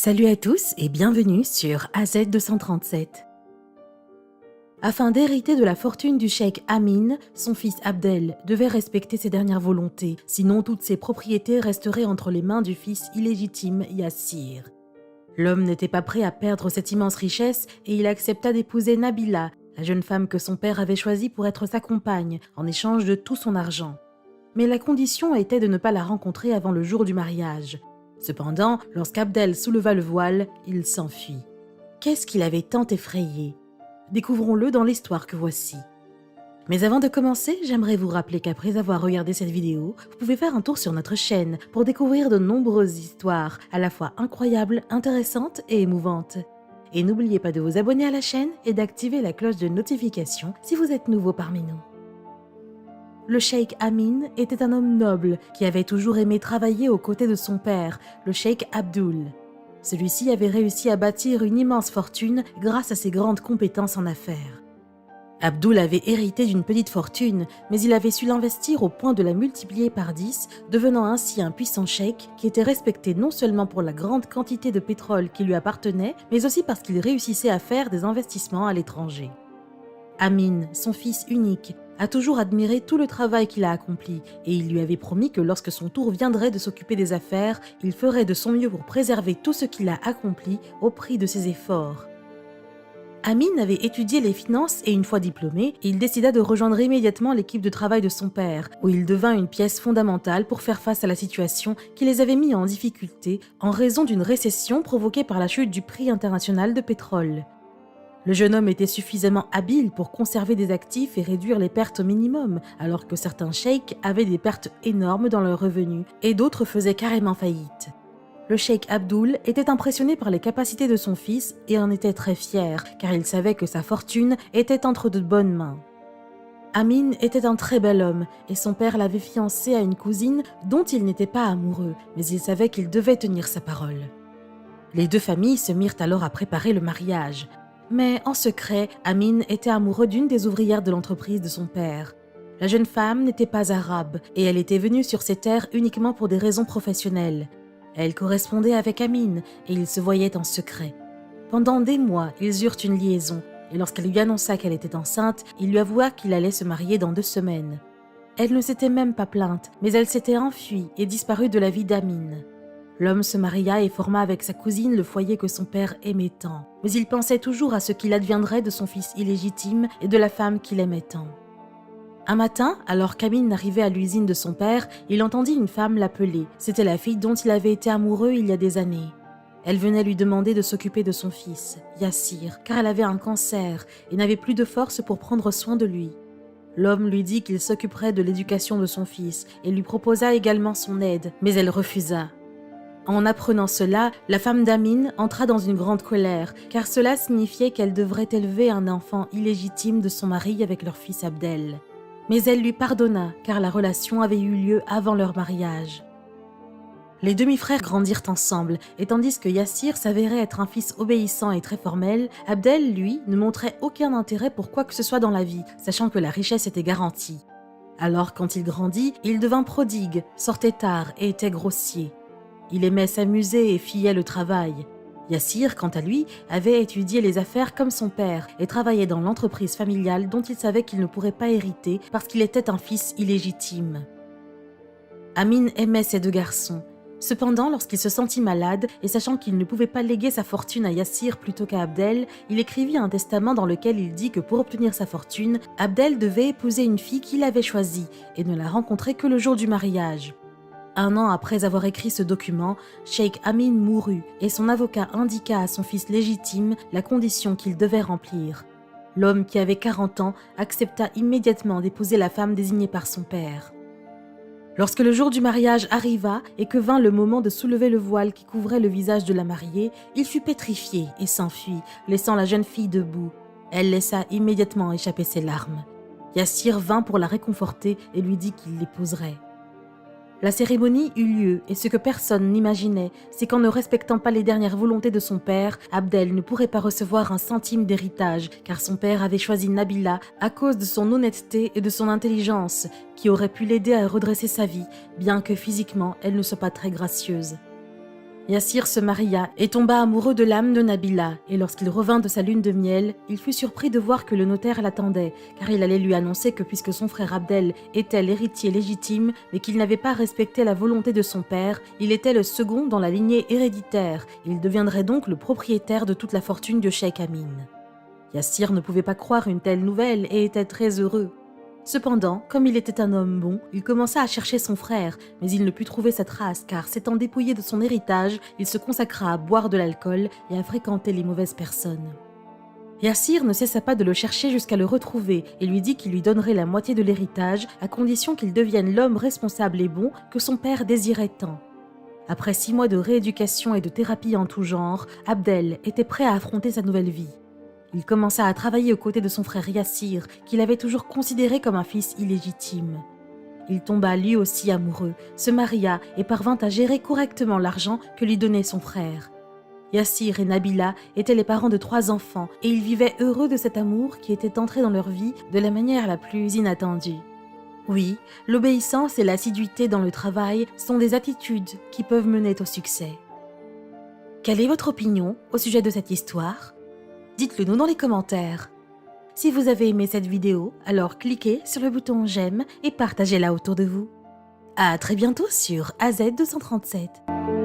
Salut à tous et bienvenue sur AZ237. Afin d'hériter de la fortune du cheikh Amin, son fils Abdel devait respecter ses dernières volontés, sinon toutes ses propriétés resteraient entre les mains du fils illégitime Yassir. L'homme n'était pas prêt à perdre cette immense richesse et il accepta d'épouser Nabila, la jeune femme que son père avait choisie pour être sa compagne, en échange de tout son argent. Mais la condition était de ne pas la rencontrer avant le jour du mariage. Cependant, lorsqu'Abdel souleva le voile, il s'enfuit. Qu'est-ce qui l'avait tant effrayé? Découvrons-le dans l'histoire que voici. Mais avant de commencer, j'aimerais vous rappeler qu'après avoir regardé cette vidéo, vous pouvez faire un tour sur notre chaîne pour découvrir de nombreuses histoires, à la fois incroyables, intéressantes et émouvantes. Et n'oubliez pas de vous abonner à la chaîne et d'activer la cloche de notification si vous êtes nouveau parmi nous. Le cheikh Amin était un homme noble qui avait toujours aimé travailler aux côtés de son père, le cheikh Abdul. Celui-ci avait réussi à bâtir une immense fortune grâce à ses grandes compétences en affaires. Abdul avait hérité d'une petite fortune, mais il avait su l'investir au point de la multiplier par 10, devenant ainsi un puissant cheikh qui était respecté non seulement pour la grande quantité de pétrole qui lui appartenait, mais aussi parce qu'il réussissait à faire des investissements à l'étranger. Amin, son fils unique, a toujours admiré tout le travail qu'il a accompli et il lui avait promis que lorsque son tour viendrait de s'occuper des affaires, il ferait de son mieux pour préserver tout ce qu'il a accompli au prix de ses efforts. Amin avait étudié les finances et une fois diplômé, il décida de rejoindre immédiatement l'équipe de travail de son père, où il devint une pièce fondamentale pour faire face à la situation qui les avait mis en difficulté en raison d'une récession provoquée par la chute du prix international de pétrole. Le jeune homme était suffisamment habile pour conserver des actifs et réduire les pertes au minimum, alors que certains sheikhs avaient des pertes énormes dans leurs revenus et d'autres faisaient carrément faillite. Le cheikh Abdul était impressionné par les capacités de son fils et en était très fier, car il savait que sa fortune était entre de bonnes mains. Amin était un très bel homme et son père l'avait fiancé à une cousine dont il n'était pas amoureux, mais il savait qu'il devait tenir sa parole. Les deux familles se mirent alors à préparer le mariage. Mais en secret, Amin était amoureux d'une des ouvrières de l'entreprise de son père. La jeune femme n'était pas arabe et elle était venue sur ces terres uniquement pour des raisons professionnelles. Elle correspondait avec Amin et ils se voyaient en secret. Pendant des mois, ils eurent une liaison et lorsqu'elle lui annonça qu'elle était enceinte, il lui avoua qu'il allait se marier dans 2 semaines. Elle ne s'était même pas plainte, mais elle s'était enfuie et disparut de la vie d'Amin. L'homme se maria et forma avec sa cousine le foyer que son père aimait tant. Mais il pensait toujours à ce qu'il adviendrait de son fils illégitime et de la femme qu'il aimait tant. Un matin, alors qu'Amin arrivait à l'usine de son père, il entendit une femme l'appeler. C'était la fille dont il avait été amoureux il y a des années. Elle venait lui demander de s'occuper de son fils, Yassir, car elle avait un cancer et n'avait plus de force pour prendre soin de lui. L'homme lui dit qu'il s'occuperait de l'éducation de son fils et lui proposa également son aide, mais elle refusa. En apprenant cela, la femme d'Amin entra dans une grande colère, car cela signifiait qu'elle devrait élever un enfant illégitime de son mari avec leur fils Abdel. Mais elle lui pardonna, car la relation avait eu lieu avant leur mariage. Les demi-frères grandirent ensemble, et tandis que Yassir s'avérait être un fils obéissant et très formel, Abdel, lui, ne montrait aucun intérêt pour quoi que ce soit dans la vie, sachant que la richesse était garantie. Alors, quand il grandit, il devint prodigue, sortait tard et était grossier. Il aimait s'amuser et fuyait le travail. Yassir, quant à lui, avait étudié les affaires comme son père et travaillait dans l'entreprise familiale dont il savait qu'il ne pourrait pas hériter parce qu'il était un fils illégitime. Amin aimait ces 2 garçons. Cependant, lorsqu'il se sentit malade et sachant qu'il ne pouvait pas léguer sa fortune à Yassir plutôt qu'à Abdel, il écrivit un testament dans lequel il dit que pour obtenir sa fortune, Abdel devait épouser une fille qu'il avait choisie et ne la rencontrer que le jour du mariage. 1 an après avoir écrit ce document, cheikh Amin mourut et son avocat indiqua à son fils légitime la condition qu'il devait remplir. L'homme qui avait 40 ans accepta immédiatement d'épouser la femme désignée par son père. Lorsque le jour du mariage arriva et que vint le moment de soulever le voile qui couvrait le visage de la mariée, il fut pétrifié et s'enfuit, laissant la jeune fille debout. Elle laissa immédiatement échapper ses larmes. Yassir vint pour la réconforter et lui dit qu'il l'épouserait. La cérémonie eut lieu et ce que personne n'imaginait, c'est qu'en ne respectant pas les dernières volontés de son père, Abdel ne pourrait pas recevoir un centime d'héritage car son père avait choisi Nabila à cause de son honnêteté et de son intelligence qui aurait pu l'aider à redresser sa vie, bien que physiquement elle ne soit pas très gracieuse. Yassir se maria et tomba amoureux de l'âme de Nabila, et lorsqu'il revint de sa lune de miel, il fut surpris de voir que le notaire l'attendait, car il allait lui annoncer que puisque son frère Abdel était l'héritier légitime, mais qu'il n'avait pas respecté la volonté de son père, il était le second dans la lignée héréditaire, et il deviendrait donc le propriétaire de toute la fortune de Cheikh Amin. Yassir ne pouvait pas croire une telle nouvelle et était très heureux. Cependant, comme il était un homme bon, il commença à chercher son frère, mais il ne put trouver sa trace car, s'étant dépouillé de son héritage, il se consacra à boire de l'alcool et à fréquenter les mauvaises personnes. Yassir ne cessa pas de le chercher jusqu'à le retrouver et lui dit qu'il lui donnerait la moitié de l'héritage à condition qu'il devienne l'homme responsable et bon que son père désirait tant. Après 6 mois de rééducation et de thérapie en tout genre, Abdel était prêt à affronter sa nouvelle vie. Il commença à travailler aux côtés de son frère Yassir, qu'il avait toujours considéré comme un fils illégitime. Il tomba lui aussi amoureux, se maria et parvint à gérer correctement l'argent que lui donnait son frère. Yassir et Nabila étaient les parents de 3 enfants et ils vivaient heureux de cet amour qui était entré dans leur vie de la manière la plus inattendue. Oui, l'obéissance et l'assiduité dans le travail sont des attitudes qui peuvent mener au succès. Quelle est votre opinion au sujet de cette histoire ? Dites-le nous dans les commentaires. Si vous avez aimé cette vidéo, alors cliquez sur le bouton j'aime et partagez-la autour de vous. À très bientôt sur AZ237.